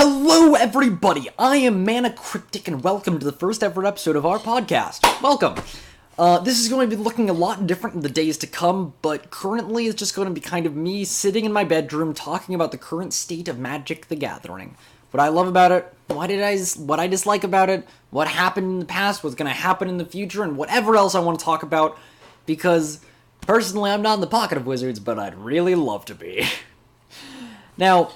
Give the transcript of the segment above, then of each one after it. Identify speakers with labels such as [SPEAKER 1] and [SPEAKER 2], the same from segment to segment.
[SPEAKER 1] Hello everybody, I am Cryptic and welcome to the first ever episode of our podcast. Welcome. This is going to be looking a lot different in the days to come, but currently it's just going to be kind of me sitting in my bedroom talking about the current state of Magic the Gathering. What I love about it, what I dislike about it, what happened in the past, what's going to happen in the future, and whatever else I want to talk about, because personally I'm not in the pocket of wizards, but I'd really love to be. Now,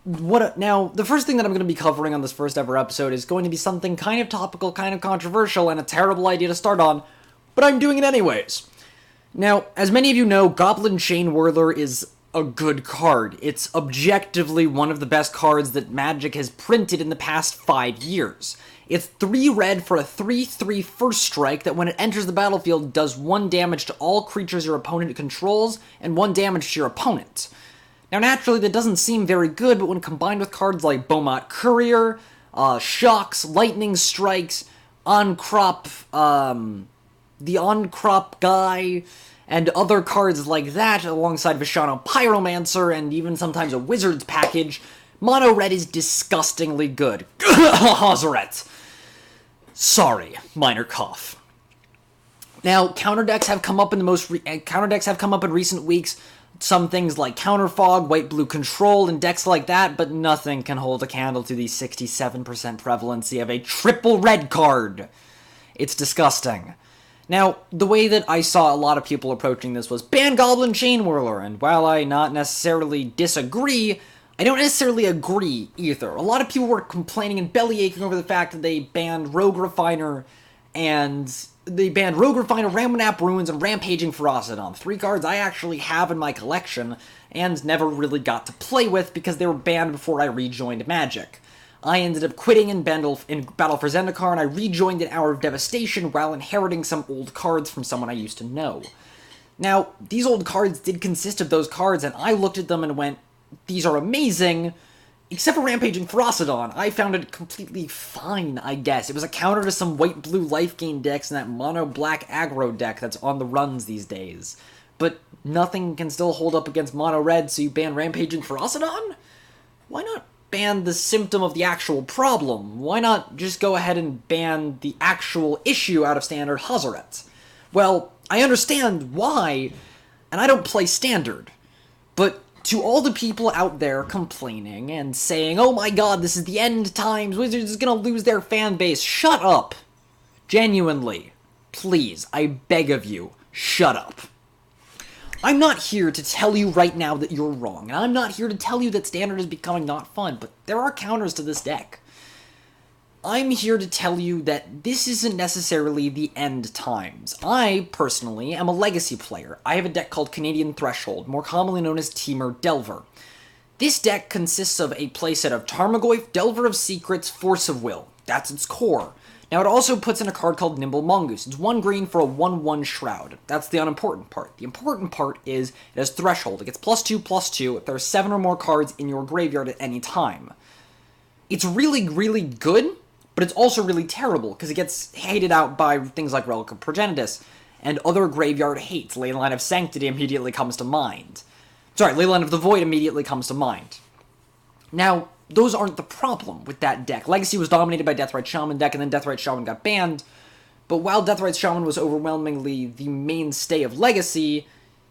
[SPEAKER 1] the first thing that I'm going to be covering on this first ever episode is going to be something kind of topical, kind of controversial, and a terrible idea to start on, but I'm doing it anyways. Now, as many of you know, Goblin Chain Whirler is a good card. It's objectively one of the best cards that Magic has printed in the past 5 years. It's 3 red for a 3/3 first strike that when it enters the battlefield does 1 damage to all creatures your opponent controls and 1 damage to your opponent. Now, naturally, that doesn't seem very good, but when combined with cards like Beaumont Courier, Shocks, Lightning Strikes, On-Crop, the On-Crop Guy, and other cards like that, alongside Vishano Pyromancer, and even sometimes a Wizard's package, Mono Red is disgustingly good. Hazaret. Sorry, minor cough. Now, counter decks have come up in recent weeks. Some things like Counterfog, White-Blue Control, and decks like that, but nothing can hold a candle to the 67% prevalency of a triple red card. It's disgusting. Now, the way that I saw a lot of people approaching this was ban Goblin Chain Whirler, and while I not necessarily disagree, I don't necessarily agree either. A lot of people were complaining and bellyaching over the fact that they banned Rogue Refiner, Ramunap Ruins, and Rampaging Ferocidon. 3 cards I actually have in my collection and never really got to play with because they were banned before I rejoined Magic. I ended up quitting in Battle for Zendikar, and I rejoined in Hour of Devastation while inheriting some old cards from someone I used to know. Now, these old cards did consist of those cards, and I looked at them and went, these are amazing, except for Rampaging Ferocidon. I found it completely fine, I guess. It was a counter to some white-blue life gain decks and that mono-black aggro deck that's on the runs these days. But nothing can still hold up against mono-red, so you ban Rampaging Ferocidon? Why not ban the symptom of the actual problem? Why not just go ahead and ban the actual issue out of Standard Hazaret? Well, I understand why, and I don't play Standard, but to all the people out there complaining and saying, oh my god, this is the end times, Wizards is gonna lose their fan base, shut up. Genuinely. Please, I beg of you, shut up. I'm not here to tell you right now that you're wrong, and I'm not here to tell you that Standard is becoming not fun, but there are counters to this deck. I'm here to tell you that this isn't necessarily the end times. I, personally, am a Legacy player. I have a deck called Canadian Threshold, more commonly known as Temur Delver. This deck consists of a playset of Tarmogoyf, Delver of Secrets, Force of Will. That's its core. Now, it also puts in a card called Nimble Mongoose. It's 1 green for a 1/1 Shroud. That's the unimportant part. The important part is it has Threshold. It gets +2/+2 if there are 7 or more cards in your graveyard at any time. It's really, really good, but it's also really terrible, because it gets hated out by things like Relic of Progenitus, and other graveyard hates. Leyline of Sanctity immediately comes to mind. Sorry, Leyline of the Void immediately comes to mind. Now, those aren't the problem with that deck. Legacy was dominated by Deathrite Shaman deck, and then Deathrite Shaman got banned, but while Deathrite Shaman was overwhelmingly the mainstay of Legacy,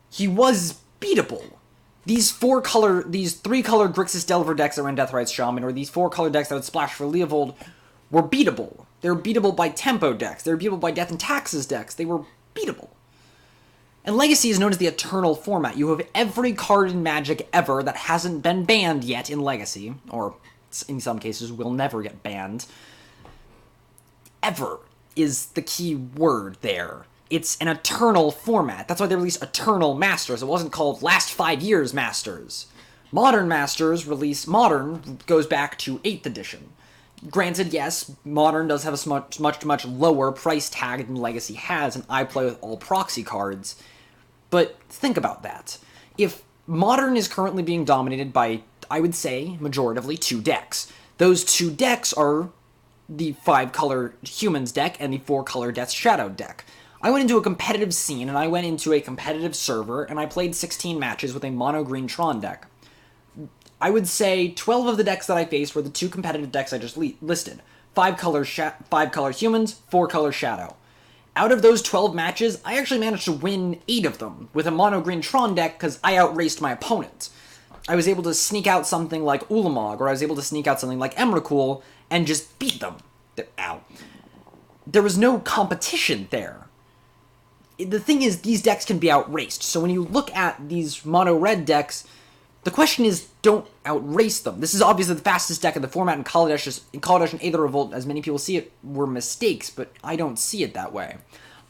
[SPEAKER 1] he was beatable. These 3-color Grixis Delver decks that ran Deathrite Shaman, or these 4-color decks that would splash for Leovold, were beatable. They were beatable by Tempo decks. They were beatable by Death and Taxes decks. They were beatable. And Legacy is known as the Eternal format. You have every card in Magic ever that hasn't been banned yet in Legacy, or in some cases will never get banned. Ever is the key word there. It's an Eternal format. That's why they released Eternal Masters. It wasn't called Last 5 Years Masters. Modern Masters Modern goes back to 8th edition. Granted, yes, Modern does have a much lower price tag than Legacy has, and I play with all proxy cards. But think about that. If Modern is currently being dominated by, I would say, majoritively 2 decks. Those 2 decks are the 5-color Humans deck and the 4-color Death's Shadow deck. I went into a competitive scene, and I went into a competitive server, and I played 16 matches with a mono-green Tron deck. I would say 12 of the decks that I faced were the 2 competitive decks I just listed. 5 color humans, 4 color shadow. Out of those 12 matches, I actually managed to win 8 of them with a mono-green Tron deck because I outraced my opponent. I was able to sneak out something like Ulamog, or I was able to sneak out something like Emrakul, and just beat them. Ow. There was no competition there. The thing is, these decks can be outraced, so when you look at these mono-red decks, the question is, don't outrace them. This is obviously the fastest deck in the format, and Kaladesh and Aether Revolt, as many people see it, were mistakes, but I don't see it that way.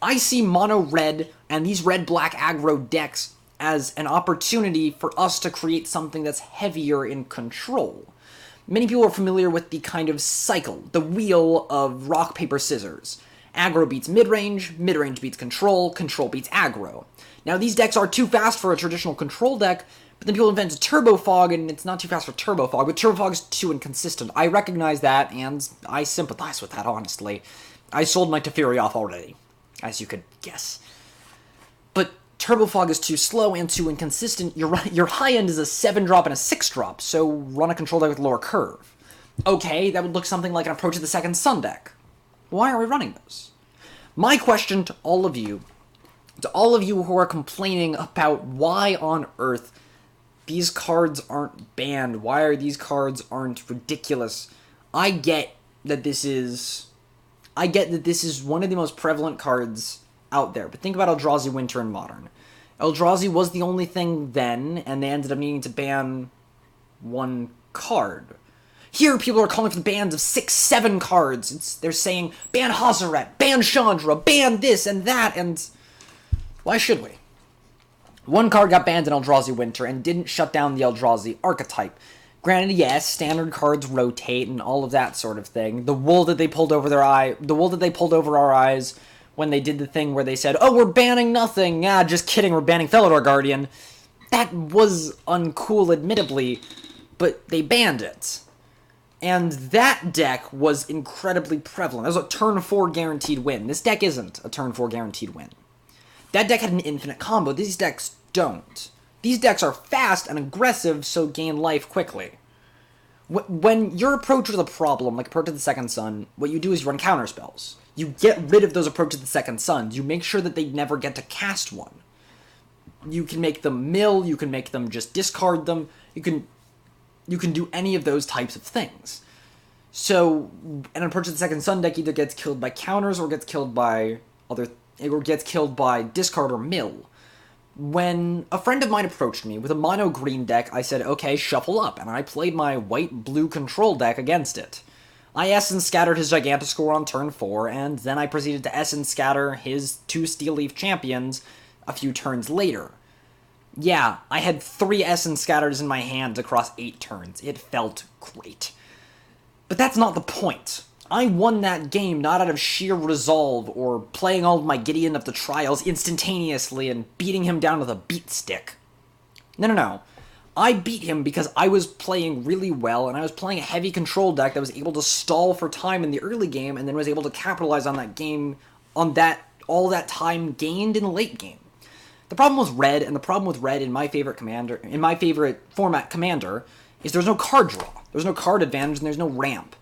[SPEAKER 1] I see mono-red and these red-black aggro decks as an opportunity for us to create something that's heavier in control. Many people are familiar with the kind of cycle, the wheel of rock, paper, scissors. Aggro beats mid-range beats control beats aggro. Now, these decks are too fast for a traditional control deck, but then people invented Turbo Fog, and it's not too fast for Turbo Fog, but Turbo Fog is too inconsistent. I recognize that, and I sympathize with that, honestly. I sold my Teferi off already, as you could guess. But Turbo Fog is too slow and too inconsistent. Your high end is a 7-drop and a 6-drop, so run a control deck with lower curve. Okay, that would look something like an Approach of the Second Sun deck. Why are we running those? My question to all of you who are complaining about why on earth these cards aren't banned, why these cards aren't ridiculous, I get that this is one of the most prevalent cards out there. But think about Eldrazi Winter in Modern. Eldrazi was the only thing then, and they ended up needing to ban 1 card. Here, people are calling for the bans of 6, 7 cards. They're saying, ban Hazaret, ban Chandra, ban this and that, and why should we? 1 card got banned in Eldrazi Winter and didn't shut down the Eldrazi archetype. Granted, yes, standard cards rotate and all of that sort of thing. The wool that they pulled over our eyes when they did the thing where they said, oh, we're banning nothing. Yeah, just kidding, we're banning Felidor Guardian. That was uncool, admittedly, but they banned it. And that deck was incredibly prevalent. That was a turn 4 guaranteed win. This deck isn't a turn 4 guaranteed win. That deck had an infinite combo. These decks don't. These decks are fast and aggressive, so gain life quickly. When you're approached with a problem, like Approach of the Second Sun, what you do is you run counterspells. You get rid of those Approach of the Second Suns. You make sure that they never get to cast one. You can make them mill, you can make them just discard them, you can do any of those types of things. So, an Approach of the Second Sun deck either gets killed by counters or gets killed by discard or mill. When a friend of mine approached me with a mono-green deck, I said, okay, shuffle up, and I played my white-blue control deck against it. I Essence Scattered his Gigantiscore on turn 4, and then I proceeded to Essence Scatter his 2 Steel Leaf Champions a few turns later. Yeah, I had 3 Essence Scatters in my hand across 8 turns. It felt great. But that's not the point. I won that game not out of sheer resolve or playing all of my Gideon of the Trials instantaneously and beating him down with a beat stick. No. I beat him because I was playing really well and I was playing a heavy control deck that was able to stall for time in the early game and then was able to capitalize on that game, all that time gained in the late game. The problem with red, and the problem with red in my favorite format commander, is there's no card draw. There's no card advantage and there's no ramp.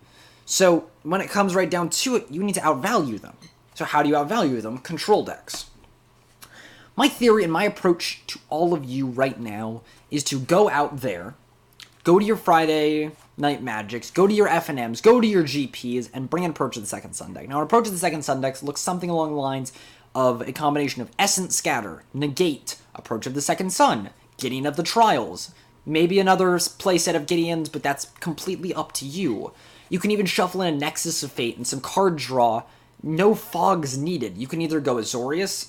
[SPEAKER 1] So, when it comes right down to it, you need to outvalue them. So how do you outvalue them? Control decks. My theory and my approach to all of you right now is to go out there, go to your Friday Night Magics, go to your FNMs, go to your GPs, and bring an Approach of the Second Sun deck. Now, an Approach of the Second Sun deck looks something along the lines of a combination of Essence Scatter, Negate, Approach of the Second Sun, Gideon of the Trials, maybe another playset of Gideons, but that's completely up to you. You can even shuffle in a Nexus of Fate and some card draw. No fogs needed. You can either go Azorius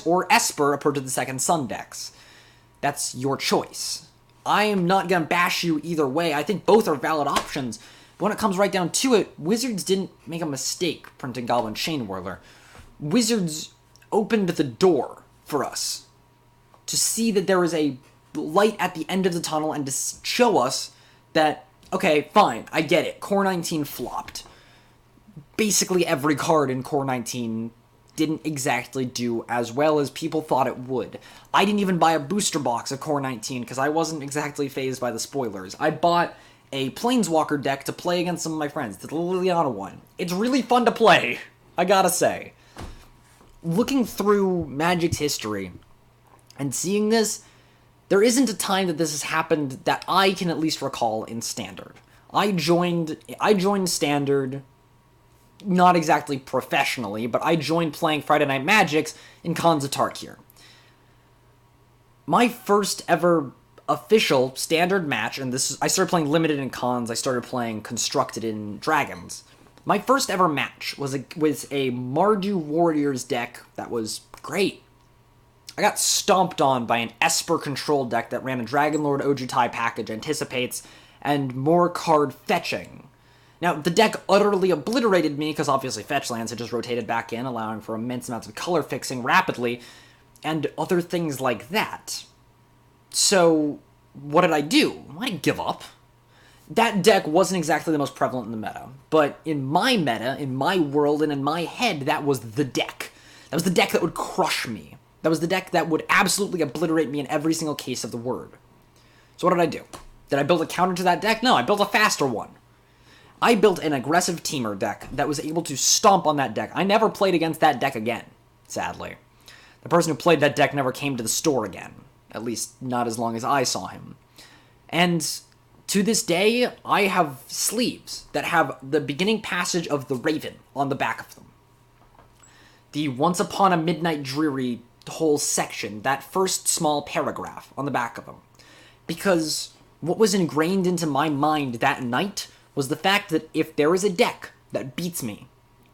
[SPEAKER 1] or Esper Approach of the Second Sun decks. That's your choice. I am not going to bash you either way. I think both are valid options. But when it comes right down to it, Wizards didn't make a mistake printing Goblin Chain Whirler. Wizards opened the door for us to see that there is a light at the end of the tunnel and to show us that, okay, fine, I get it. Core 19 flopped. Basically every card in Core 19 didn't exactly do as well as people thought it would. I didn't even buy a booster box of Core 19 because I wasn't exactly fazed by the spoilers. I bought a Planeswalker deck to play against some of my friends, the Liliana one. It's really fun to play, I gotta say. Looking through Magic's history and seeing this, there isn't a time that this has happened that I can at least recall in Standard. I joined Standard, not exactly professionally, but I joined playing Friday Night Magics in Khans of Tarkir. My first ever official Standard match, and I started playing Limited in Khans, I started playing Constructed in Dragons. My first ever match was with a Mardu Warriors deck that was great. I got stomped on by an Esper control deck that ran a Dragonlord Ojutai package, Anticipates, and more card fetching. Now, the deck utterly obliterated me, because obviously fetch lands had just rotated back in, allowing for immense amounts of color fixing rapidly, and other things like that. So, what did I do? I didn't give up. That deck wasn't exactly the most prevalent in the meta, but in my meta, in my world, and in my head, that was the deck. That was the deck that would crush me. That was the deck that would absolutely obliterate me in every single case of the word. So what did I do? Did I build a counter to that deck? No, I built a faster one. I built an aggressive teamer deck that was able to stomp on that deck. I never played against that deck again, sadly. The person who played that deck never came to the store again. At least, not as long as I saw him. And to this day, I have sleeves that have the beginning passage of the Raven on the back of them. The Once Upon a Midnight Dreary whole section, that first small paragraph on the back of them. Because what was ingrained into my mind that night was the fact that if there is a deck that beats me,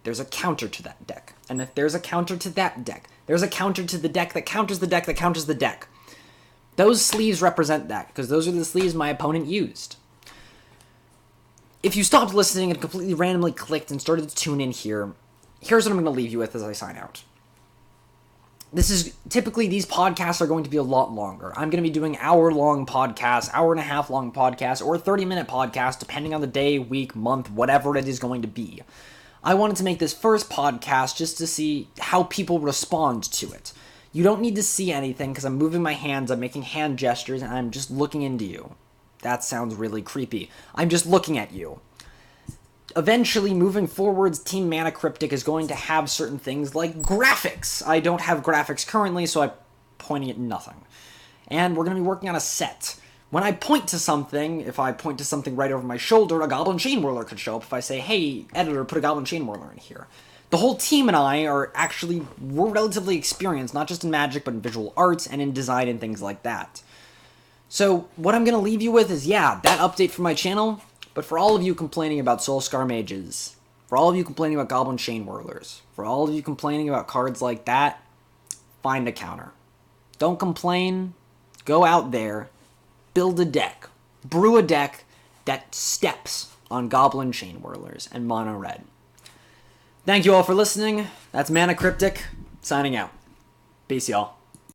[SPEAKER 1] there's a counter to that deck. And if there's a counter to that deck, there's a counter to the deck that counters the deck that counters the deck. Those sleeves represent that, because those are the sleeves my opponent used. If you stopped listening and completely randomly clicked and started to tune in here, here's what I'm going to leave you with as I sign out. Typically these podcasts are going to be a lot longer. I'm going to be doing hour-long podcasts, hour-and-a-half-long podcasts, or 30-minute podcasts, depending on the day, week, month, whatever it is going to be. I wanted to make this first podcast just to see how people respond to it. You don't need to see anything, because I'm moving my hands, I'm making hand gestures, and I'm just looking into you. That sounds really creepy. I'm just looking at you. Eventually, moving forwards, Team Mana Cryptic is going to have certain things like graphics. I don't have graphics currently, so I'm pointing at nothing. And we're going to be working on a set. When I point to something, if I point to something right over my shoulder, a Goblin Chainwhirler could show up if I say, hey, editor, put a Goblin Chainwhirler in here. The whole team and I we're relatively experienced, not just in Magic, but in visual arts and in design and things like that. So, what I'm going to leave you with is, that update from my channel. But for all of you complaining about Soulscar Mages, for all of you complaining about Goblin Chainwhirlers, for all of you complaining about cards like that, find a counter. Don't complain. Go out there. Build a deck. Brew a deck that steps on Goblin Chainwhirlers and Mono Red. Thank you all for listening. That's Mana Cryptic, signing out. Peace, y'all.